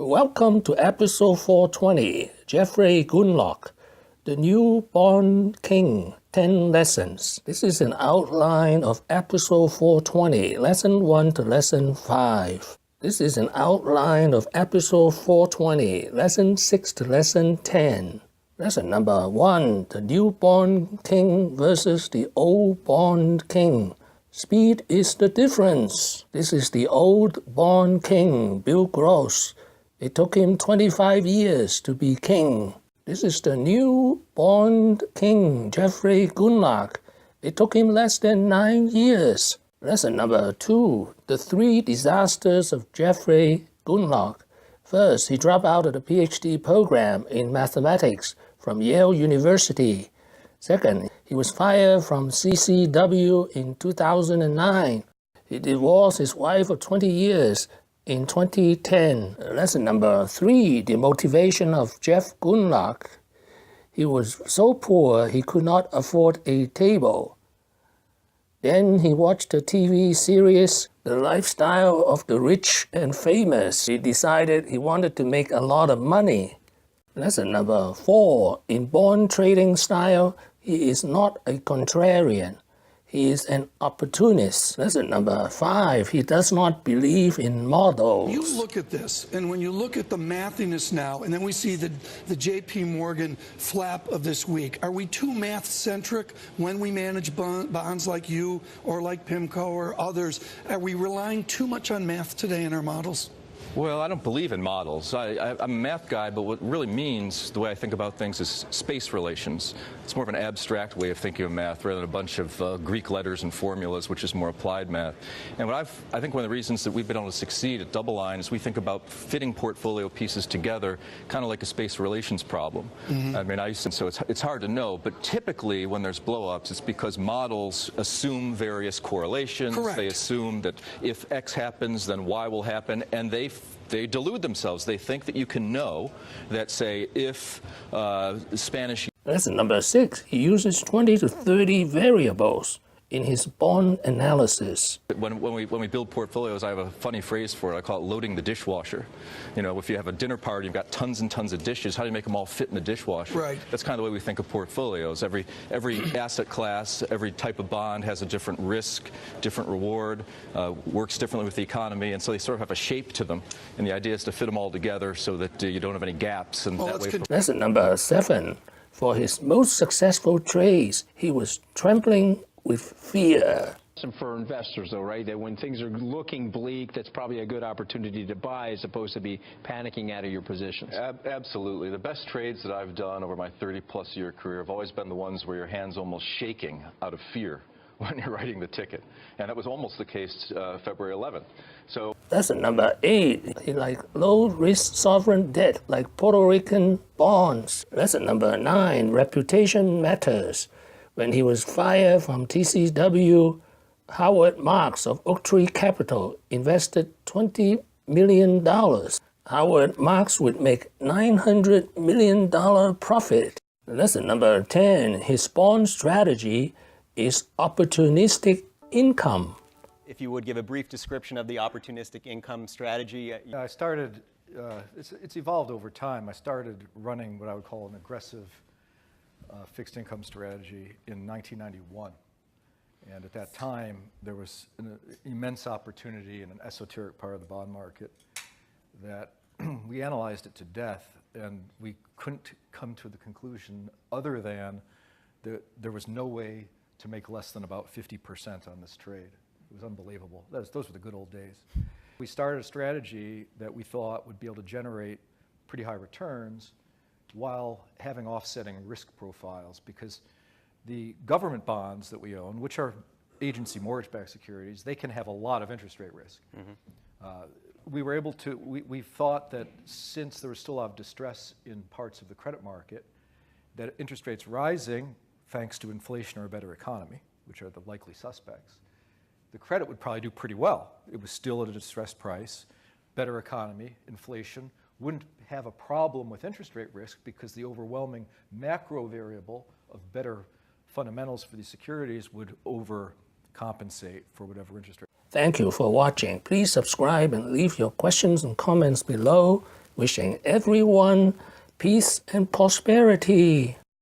Welcome to episode 420, Jeffrey Gundlach, the New Bond King, 10 lessons. This is an outline of episode 420, lesson 1 to lesson 5. This is an outline of episode 420, lesson 6 to lesson 10. Lesson number 1, the New Bond King versus the Old Bond King. Speed is the difference. This is the Old Bond King, Bill Gross. It took him 25 years to be king. This is the New Bond King, Jeffrey Gundlach. It took him less than 9 years. Lesson number 2, the 3 disasters of Jeffrey Gundlach. First, he dropped out of the PhD program in mathematics from Yale University. Second, he was fired from CCW in 2009. He divorced his wife of 20 years in 2010. Lesson number 3, the motivation of Jeff Gundlach. He was so poor he could not afford a table. Then he watched the TV series, The Lifestyle of the Rich and Famous. He decided he wanted to make a lot of money. Lesson number 4, in bond trading style, he is not a contrarian. He is an opportunist. Lesson number 5, he does not believe in models. You look at this, and when you look at the mathiness now, and then we see the JP Morgan flap of this week, are we too math-centric when we manage bonds like you or like PIMCO or others? Are we relying too much on math today in our models? Well, I don't believe in models. I'm a math guy, but what it really means, the way I think about things, is space relations. It's more of an abstract way of thinking of math rather than a bunch of Greek letters and formulas, which is more applied math. And I think one of the reasons that we've been able to succeed at Double Line is we think about fitting portfolio pieces together, kind of like a space relations problem. I mean, so it's hard to know, but typically when there's blow-ups, it's because models assume various correlations. Correct. They assume that if X happens, then Y will happen, and they delude themselves. They think that you can know that, say, if Spanish... Lesson number 6, he uses 20 to 30 variables in his bond analysis. When we build portfolios, I have a funny phrase for it. I call it loading the dishwasher. You know, if you have a dinner party, you've got tons and tons of dishes, how do you make them all fit in the dishwasher? Right. That's kind of the way we think of portfolios. Every asset class, every type of bond has a different risk, different reward, works differently with the economy, and so they sort of have a shape to them. And the idea is to fit them all together so that you don't have any gaps. And that way. Lesson number 7, for his most successful trades, he was trembling with fear. For investors, though, right? That when things are looking bleak, that's probably a good opportunity to buy as opposed to be panicking out of your positions. Absolutely. The best trades that I've done over my 30-plus year career have always been the ones where your hand's almost shaking out of fear when you're writing the ticket. And that was almost the case February 11th. So Lesson number 8, he liked low-risk sovereign debt like Puerto Rican bonds. Lesson number 9, reputation matters. When he was fired from TCW, Howard Marks of Oaktree Capital invested $20 million. Howard Marks would make $900 million profit. Lesson number 10, his bond strategy is opportunistic income. If you would give a brief description of the opportunistic income strategy. I started, it's evolved over time. I started running what I would call an aggressive fixed income strategy in 1991. And at that time, there was an immense opportunity in an esoteric part of the bond market that we analyzed it to death, and we couldn't come to the conclusion other than that there was no way to make less than about 50% on this trade. It was unbelievable. Those were the good old days. We started a strategy that we thought would be able to generate pretty high returns while having offsetting risk profiles, because the government bonds that we own, which are agency mortgage-backed securities, they can have a lot of interest rate risk. We were able to, we thought that since there was still a lot of distress in parts of the credit market, that interest rates rising, thanks to inflation or a better economy, which are the likely suspects, the credit would probably do pretty well. It was still at a distressed price, better economy, inflation, wouldn't have a problem with interest rate risk because the overwhelming macro variable of better fundamentals for these securities would overcompensate for whatever interest rate. Thank you for watching. Please subscribe and leave your questions and comments below. wishing everyone peace and prosperity.